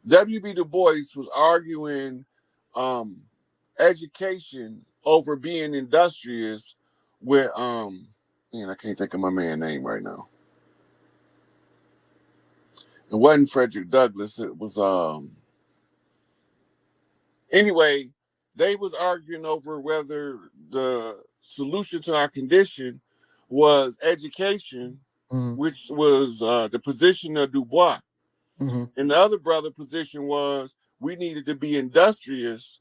W.B. Du Bois was arguing um, education over being industrious with man, I can't think of my man's name right now. It wasn't Frederick Douglass. It was anyway, they was arguing over whether the solution to our condition was education, Mm-hmm. which was the position of Du Bois. Mm-hmm. And the other brother position was we needed to be industrious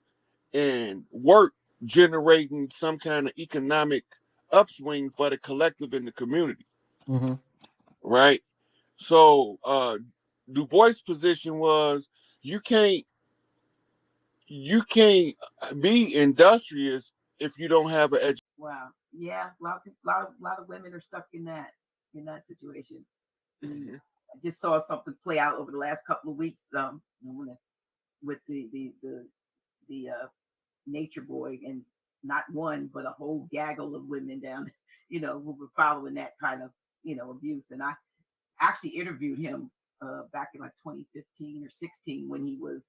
and work generating some kind of economic upswing for the collective in the community, Mm-hmm. right? So Du Bois' position was you can't you can't be industrious if you don't have an education. Wow. Yeah, a lot of women are stuck in that situation. I mean, I just saw something play out over the last couple of weeks. With the nature boy, and not one but a whole gaggle of women down, who were following that kind of abuse. And I actually interviewed him back in like 2015 or 16 when he was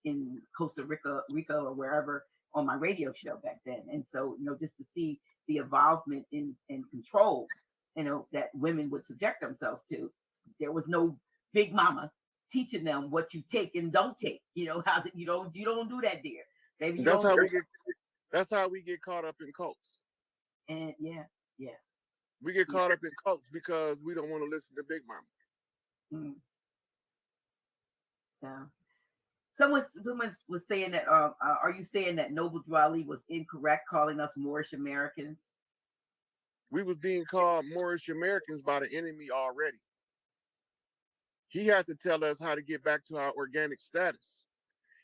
in Rica or wherever on my radio show back then. And so, just to see the involvement in control, that women would subject themselves to. There was no big mama teaching them what you take and don't take. How you don't do that, dear. Maybe you That's don't. how we get. That's how we get caught up in cults. And yeah. We get caught up in cults because we don't want to listen to Big Mama. Mm. So someone was saying that. Are you saying that Noble Drew Ali was incorrect calling us Moorish Americans? We was being called Moorish Americans by the enemy already. He had to tell us how to get back to our organic status.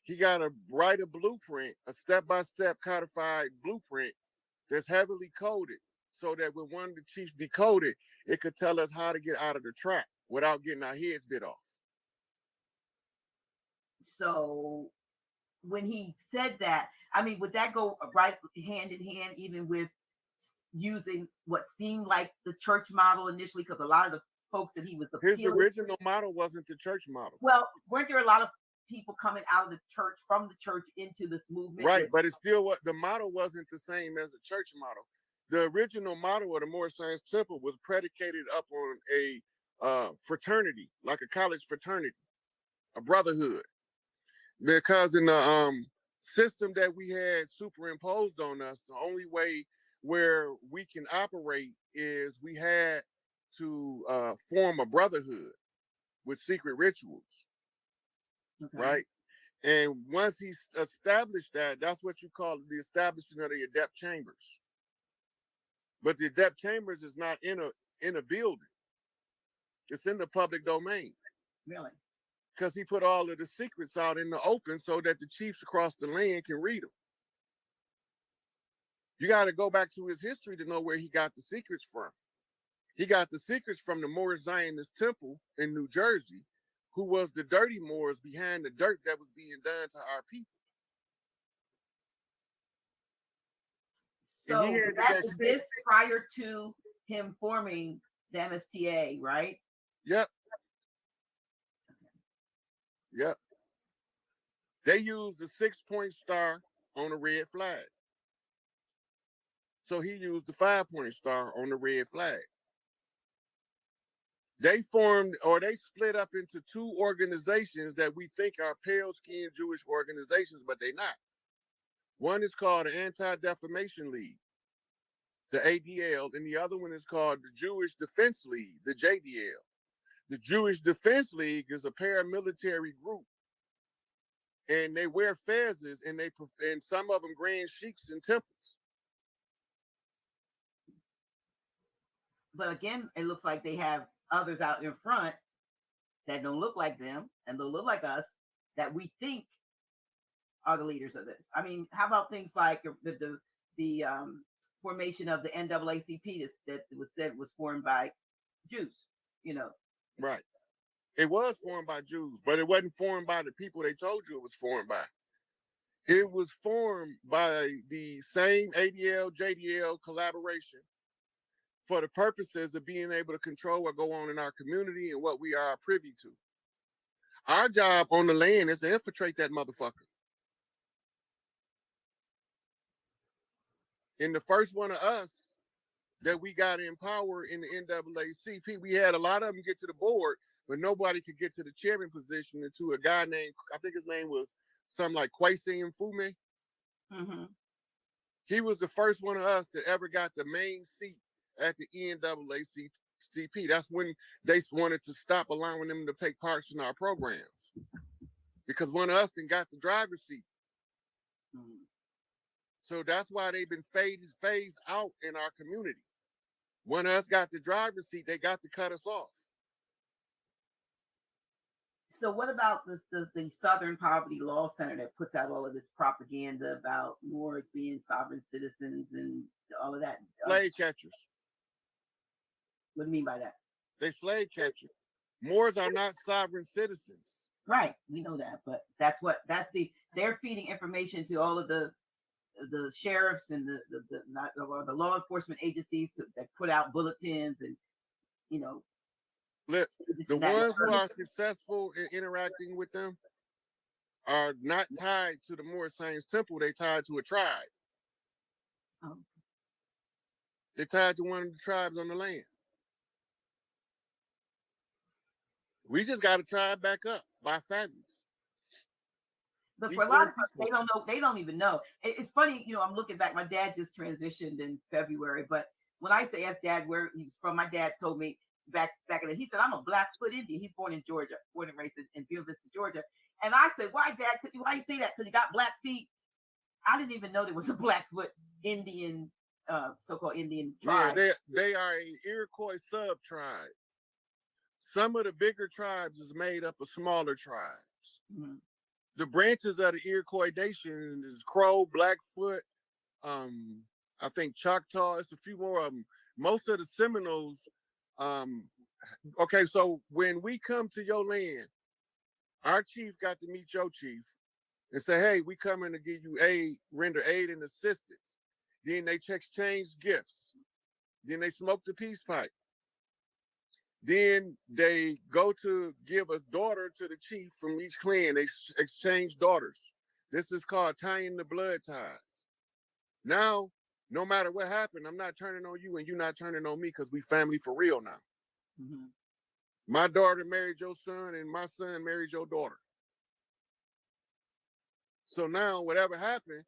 He got to write a blueprint, a step-by-step codified blueprint that's heavily coded so that when one of the chiefs decoded, it could tell us how to get out of the trap without getting our heads bit off. So when he said that, I mean, would that go right hand in hand even with using what seemed like the church model initially? Because a lot of the folks that he was His appealing, original model wasn't the church model. well, weren't there a lot of people coming out of the church, from the church into this movement? Right, but it's still what the model wasn't the same as the church model. The original model of the Moorish Science Temple was predicated up on a fraternity, like a college fraternity, a brotherhood. Because in the system that we had superimposed on us, the only way where we can operate is we had to form a brotherhood with secret rituals, Okay. right? And once he established that, that's what you call the establishment of the adept chambers. But the adept chambers is not in a building; it's in the public domain. Really? Because he put all of the secrets out in the open so that the chiefs across the land can read them. You got to go back to his history to know where he got the secrets from. He got the secrets from the Moorish Zionist temple in New Jersey, who was the dirty Moors behind the dirt that was being done to our people. So that exists prior to him forming the MSTA, right? Yep. Yep. They used the 6-point star on a red flag. So he used the 5-point star on the red flag. They formed, or they split up into two organizations that we think are pale-skinned Jewish organizations, but they're not. One is called the Anti-Defamation League, the ADL, and the other one is called the Jewish Defense League, the JDL. The Jewish Defense League is a paramilitary group, and they wear fezzes, and some of them grand sheiks in temples. But again, it looks like they have others out in front that don't look like them and don't look like us, that we think are the leaders of this. I mean, how about things like the formation of the NAACP that was said was formed by Jews? Right. It was formed by Jews, but it wasn't formed by the people they told you it was formed by. It was formed by the same ADL, JDL collaboration for the purposes of being able to control what go on in our community and what we are privy to. Our job on the land is to infiltrate that motherfucker. And the first one of us that we got in power in the NAACP, we had a lot of them get to the board, but nobody could get to the chairman position until a guy named, I think his name was something like Kwesi Mfume. Mm-hmm. He was the first one of us that ever got the main seat at the NAACP. That's when they wanted to stop allowing them to take parts in our programs, because one of us then got the driver's seat. Mm-hmm. So that's why they've been phased out in our community. When us got the driver's seat, they got to cut us off. So what about the Southern Poverty Law Center that puts out all of this propaganda about Moors being sovereign citizens and all of that? Slave catchers. What do you mean by that? They slave catchers. Moors are not sovereign citizens. Right, we know that, but they're feeding information to all of the sheriffs and the law enforcement agencies that put out bulletins and, you know. Look, the ones who are successful in interacting with them are not tied to the Moorish Saints Temple. They tied to a tribe. Oh. They tied to one of the tribes on the land. We just got to try it back up by families. But for a lot of people, they don't know. They don't even know. It's funny, you know. I'm looking back. My dad just transitioned in February, but when I say ask Dad where he's from, my dad told me back in the, he said, I'm a Blackfoot Indian. He's born in Georgia, born and raised in Buena Vista, Georgia. And I said, why, Dad? Why you say that? Because he got black feet. I didn't even know there was a Blackfoot Indian, so-called Indian tribe. Yeah, they are an Iroquois sub-tribe. Some of the bigger tribes is made up of smaller tribes. Mm-hmm. The branches of the Iroquois Nation is Crow, Blackfoot, I think Choctaw. It's a few more of them. Most of the Seminoles. Okay, so when we come to your land, our chief got to meet your chief and say, hey, we coming to give you aid, render aid and assistance. Then they exchange gifts. Then they smoke the peace pipe. Then they go to give a daughter to the chief from each clan. They exchange daughters. This is called tying the blood ties. Now, no matter what happened, I'm not turning on you and you're not turning on me because we family for real now. Mm-hmm. My daughter married your son and my son married your daughter. So now, whatever happened,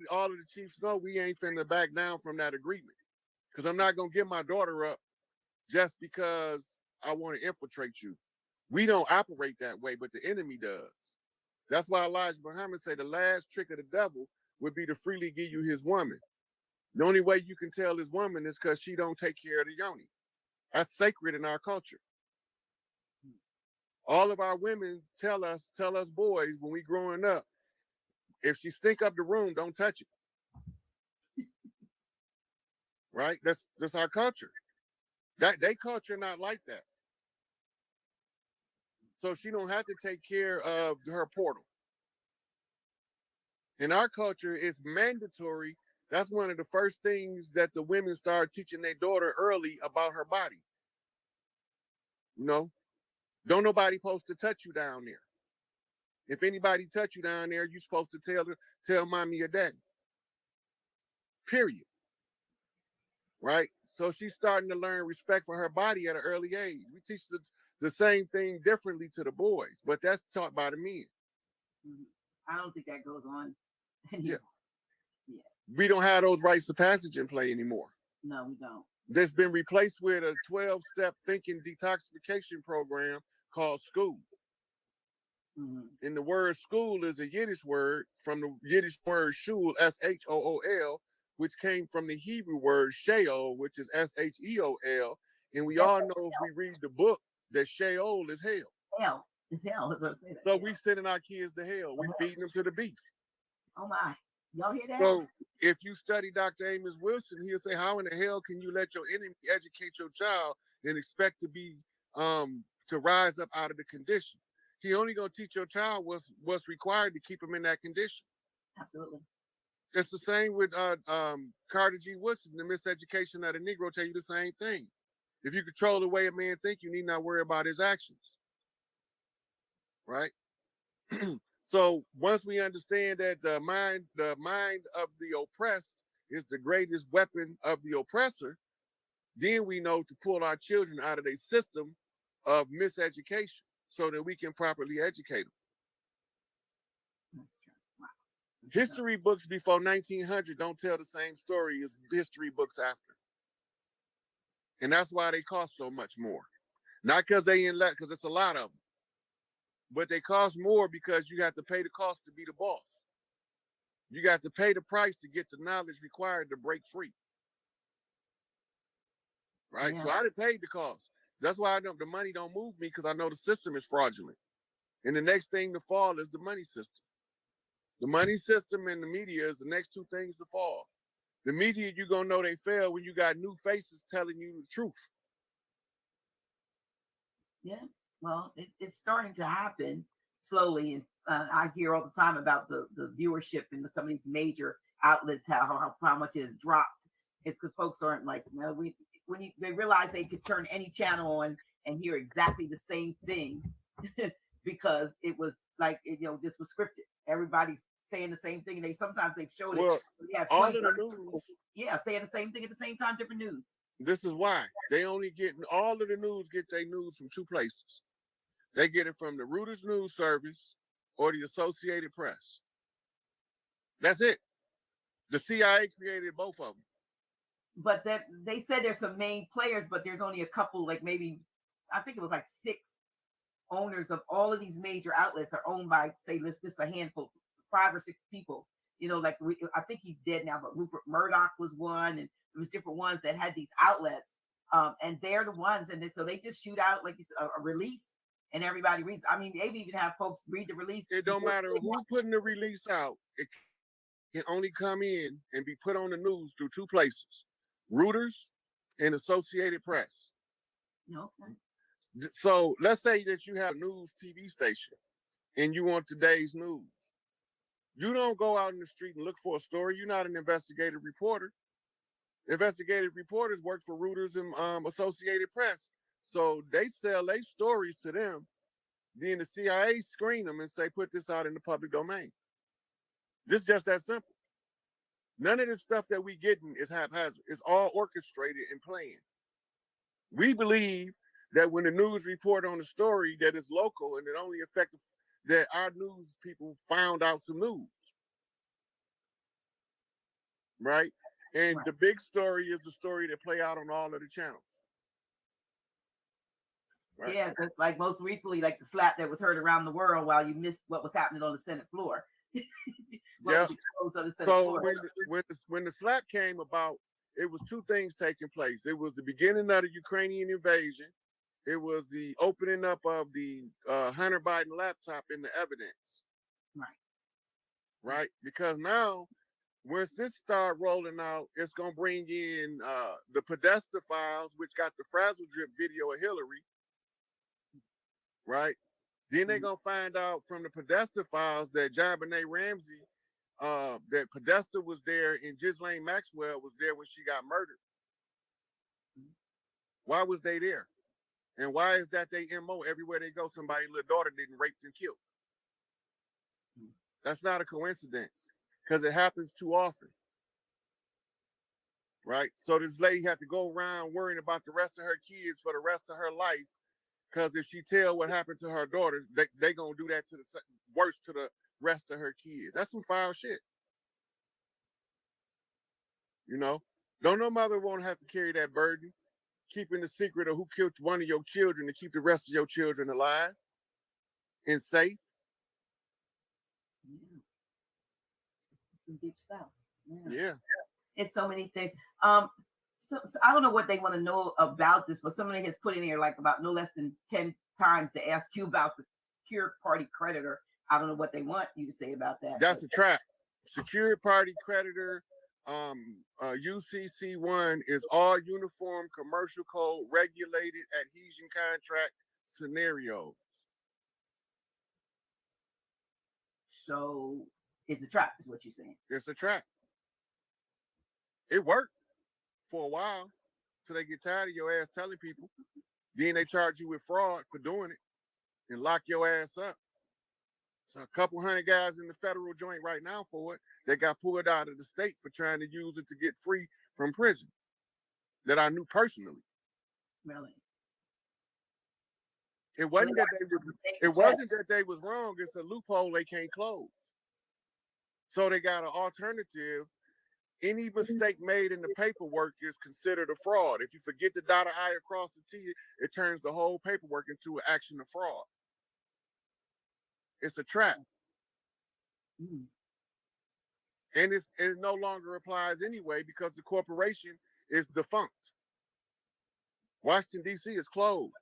all of the chiefs know we ain't finna back down from that agreement, because I'm not going to give my daughter up just because I want to infiltrate you. We don't operate that way, but the enemy does. That's why Elijah Muhammad said the last trick of the devil would be to freely give you his woman. The only way you can tell his woman is because she don't take care of the yoni. That's sacred in our culture. All of our women tell us boys when we growing up, if she stink up the room, don't touch it. Right? That's our culture. They culture not like that. So she don't have to take care of her portal. In our culture, it's mandatory. That's one of the first things that the women start teaching their daughter early about her body. You know, don't nobody supposed to touch you down there. If anybody touch you down there, you're supposed to tell mommy or daddy. Period. Right? So she's starting to learn respect for her body at an early age. We teach the same thing differently to the boys, but that's taught by the men. I don't think that goes on anymore. Yeah. We don't have those rites of passage in play anymore. No, we don't. That's been replaced with a 12-step thinking detoxification program called school. Mm-hmm. And the word school is a Yiddish word from the Yiddish word shul, S-H-O-O-L, which came from the Hebrew word Sheol, which is S-H-E-O-L. And we all know if we read the book that Sheol is hell. Hell is hell. That's what I'm saying. So we sending our kids to hell. We feeding them to the beast. Oh my. Y'all hear that? So if you study Dr. Amos Wilson, he'll say, how in the hell can you let your enemy educate your child and expect to be to rise up out of the condition? He only gonna teach your child what's required to keep him in that condition. Absolutely. It's the same with Carter G. Woodson, the Miseducation of the Negro, tell you the same thing. If you control the way a man think, you need not worry about his actions. right? So once we understand that the mind of the oppressed is the greatest weapon of the oppressor, then we know to pull our children out of a system of miseducation so that we can properly educate them. That's true. Wow. History books before 1900 don't tell the same story as history books after. And that's why they cost so much more. Not because because it's a lot of them, but they cost more because you have to pay the cost to be the boss. You got to pay the price to get the knowledge required to break free. Right? Yeah. So I didn't pay the cost. That's why the money don't move me, because I know the system is fraudulent. And the next thing to fall is the money system. The money system and the media is the next two things to fall. The media, you're going to know they fail when you got new faces telling you the truth. Yeah. Well, it's starting to happen slowly. And I hear all the time about the viewership in some of these major outlets, how much it has dropped. It's because folks aren't like, no, they realize they could turn any channel on and hear exactly the same thing because it was like, this was scripted. Everybody's saying the same thing. And they've showed Well, it. Yeah, all of the news. Yeah, saying the same thing at the same time, different news. This is why they only all of the news get their news from two places. They get it from the Reuters News Service or the Associated Press. That's it. The CIA created both of them. But that they said there's some main players, but there's only a couple, like maybe, I think it was like 6 owners of all of these major outlets are owned by, say, just a handful, 5 or 6 people. Like I think he's dead now, but Rupert Murdoch was one, and there was different ones that had these outlets, and they're the ones, and so they just shoot out, like you said, a release, and everybody reads. I mean, they even have folks read the release. It don't matter who's putting the release out. It can only come in and be put on the news through two places: Reuters and Associated Press. Okay. So let's say that you have a news TV station and you want today's news. You don't go out in the street and look for a story. You're not an investigative reporter. Investigative reporters work for Reuters and Associated Press. So they sell their stories to them. Then the CIA screen them and say, put this out in the public domain. Just that simple. None of this stuff that we getting is haphazard. It's all orchestrated and planned. We believe that when the news report on the story that is local and it only affects that our news people found out some news. Right? And the big story is the story that play out on all of the channels. Right? Yeah, because like most recently, like the slap that was heard around the world while you missed what was happening on the Senate floor. Yeah. So when the slap came about, it was two things taking place. It was the beginning of the Ukrainian invasion. It was the opening up of the Hunter Biden laptop in the evidence. Right? Because now, once this start rolling out, it's going to bring in the Podesta files, which got the Frazzle Drip video of Hillary. Right? Then they're going to find out from the Podesta files that JonBenet Ramsey, that Podesta was there and Ghislaine Maxwell was there when she got murdered. Why was they there? And why is that they MO everywhere they go? Somebody's little daughter getting raped and killed. That's not a coincidence, because it happens too often. Right? So this lady had to go around worrying about the rest of her kids for the rest of her life, because if she tell what happened to her daughter, they gonna do that to the worse to the rest of her kids. That's some foul shit. Don't no mother want to have to carry that burden, keeping the secret of who killed one of your children to keep the rest of your children alive and safe. Some deep stuff. Yeah. It's so many things. So I don't know what they want to know about this, but somebody has put in here like about no less than 10 times to ask you about secure party creditor. I don't know what they want you to say about that. That's a trap. Secure party creditor, UCC1 is all uniform commercial code regulated adhesion contract scenarios. So it's a trap, is what you're saying. It's a trap. It worked for a while till they get tired of your ass telling people. Then they charge you with fraud for doing it and lock your ass up. So a couple hundred guys in the federal joint right now for it that got pulled out of the state for trying to use it to get free from prison that I knew personally. Really? It wasn't that they was wrong. It's a loophole they can't close. So they got an alternative. Any mistake made in the paperwork is considered a fraud. If you forget to dot an I across the T, it turns the whole paperwork into an action of fraud. It's a trap. Mm. And it no longer applies anyway because the corporation is defunct. Washington, D.C. is closed.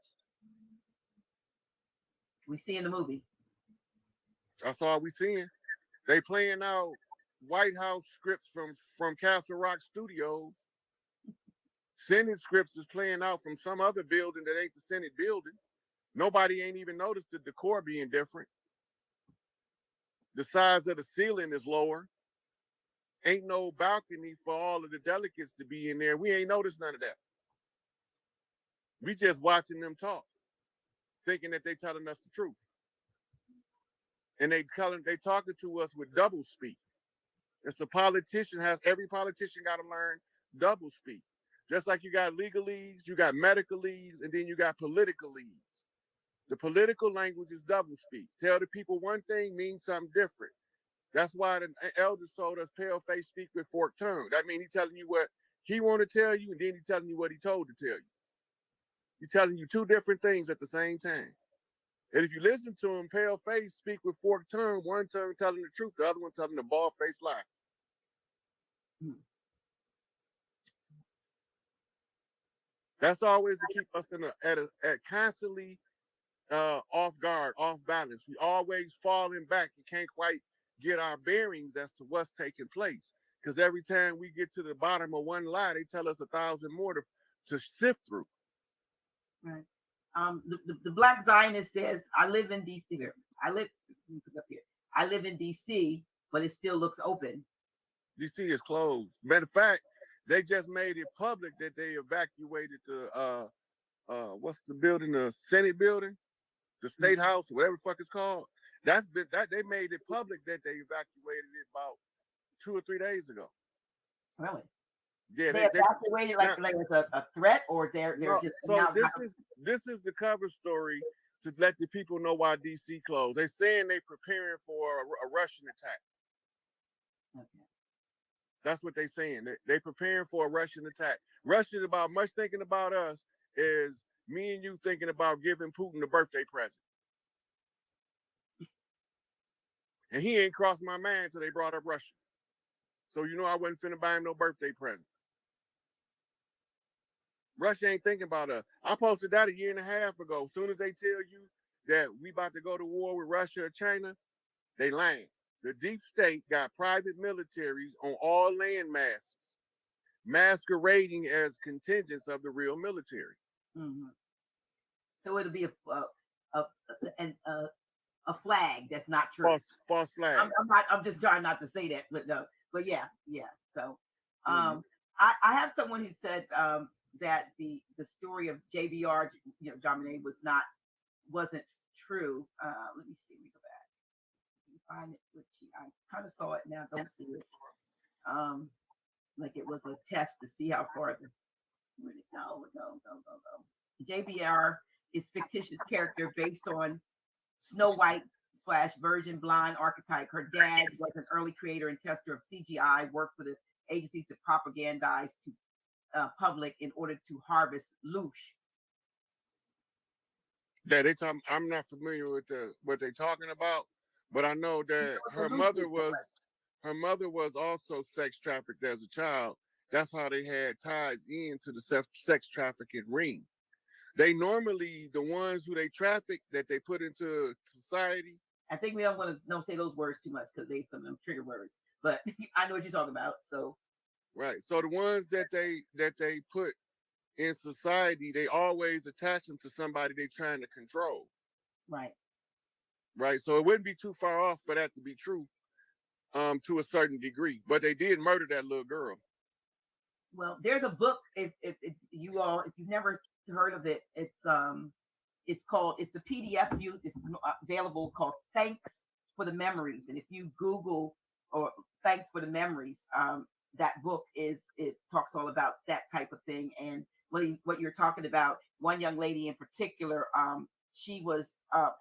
We see in the movie. That's all we seeing. They playing out White House scripts from Castle Rock Studios. Senate scripts is playing out from some other building that ain't the Senate building. Nobody ain't even noticed the decor being different. The size of the ceiling is lower. Ain't no balcony for all of the delegates to be in there. We ain't noticed none of that. We just watching them talk, thinking that they telling us the truth. And they talking to us with double speak. It's every politician got to learn double speak. Just like you got legalese, you got medical leagues, and then you got political leagues. The political language is double speak. Tell the people one thing means something different. That's why the elders told us pale face speak with forked tongue. That means he's telling you what he want to tell you, and then he's telling you what he told to tell you. He's telling you two different things at the same time. And if you listen to him, pale face speak with forked tongue, one tongue telling the truth, the other one telling the bald face lie. That's always to keep us at constantly off guard, off balance. We always falling back and can't quite get our bearings as to what's taking place. Because every time we get to the bottom of one lie, they tell us 1,000 more to sift through. Right. The Black Zionist says, I live in DC. I live in DC, but it still looks open. DC is closed. Matter of fact, they just made it public that they evacuated the what's the building, the Senate building, the State House, whatever the fuck it's called. They made it public that they evacuated it about 2 or 3 days ago. Really? Yeah, they evacuated like it's a threat, or they're just. So this is the cover story to let the people know why DC closed. They're saying they're preparing for a Russian attack. Okay. That's what they're saying. They're preparing for a Russian attack. Russian about much thinking about us is me and you thinking about giving Putin a birthday present. And he ain't crossed my mind until they brought up Russia. So you know I wasn't finna buy him no birthday present. Russia ain't thinking about us. I posted that 1.5 years ago. As soon as they tell you that we about to go to war with Russia or China, they lying. The deep state got private militaries on all land masses, masquerading as contingents of the real military. Mm-hmm. So it'll be a flag that's not true. False flag. I'm just trying not to say that, but no. But yeah. So I have someone who said that the story of JBR, John Bonet wasn't true. Let me see. Let me go back. Find it. I kind of saw it now. Don't see it. Like it was a test to see how far where'd it go? No. JBR is fictitious character based on Snow White / Virgin Blonde archetype. Her dad was an early creator and tester of CGI, worked for the agency to propagandize to public in order to harvest loosh. Yeah, I'm not familiar with what they're talking about, but I know that her mother was also sex trafficked as a child. That's how they had ties into the sex trafficking ring. They normally, the ones who they traffic that they put into society. I think we don't want to say those words too much because they some of them trigger words. But I know what you're talking about. So right. So the ones that they put in society, they always attach them to somebody they're trying to control. Right. Right. So it wouldn't be too far off for that to be true, to a certain degree. But they did murder that little girl. Well, there's a book. If you've never heard of it, it's a PDF. It's available called Thanks for the Memories. And if you Google or Thanks for the Memories, that book it talks all about that type of thing. And what you're talking about, one young lady in particular, she was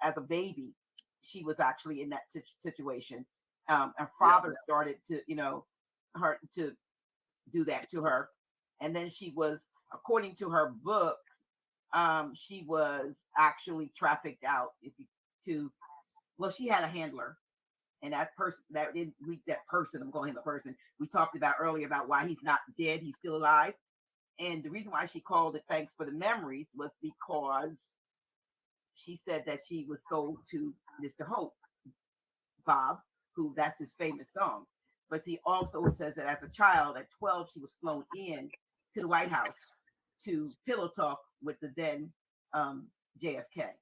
as a baby, she was actually in that situation. Her father started to, her to do that to her, and then she was, according to her book, she was actually trafficked out to, well, she had a handler, and that person, I'm calling him a person, we talked about earlier about why he's not dead, he's still alive. And the reason why she called it Thanks for the Memories was because she said that she was sold to Mr. Hope, Bob, who, that's his famous song. But he also says that as a child, at 12, she was flown in to the White House to pillow talk with the then JFK.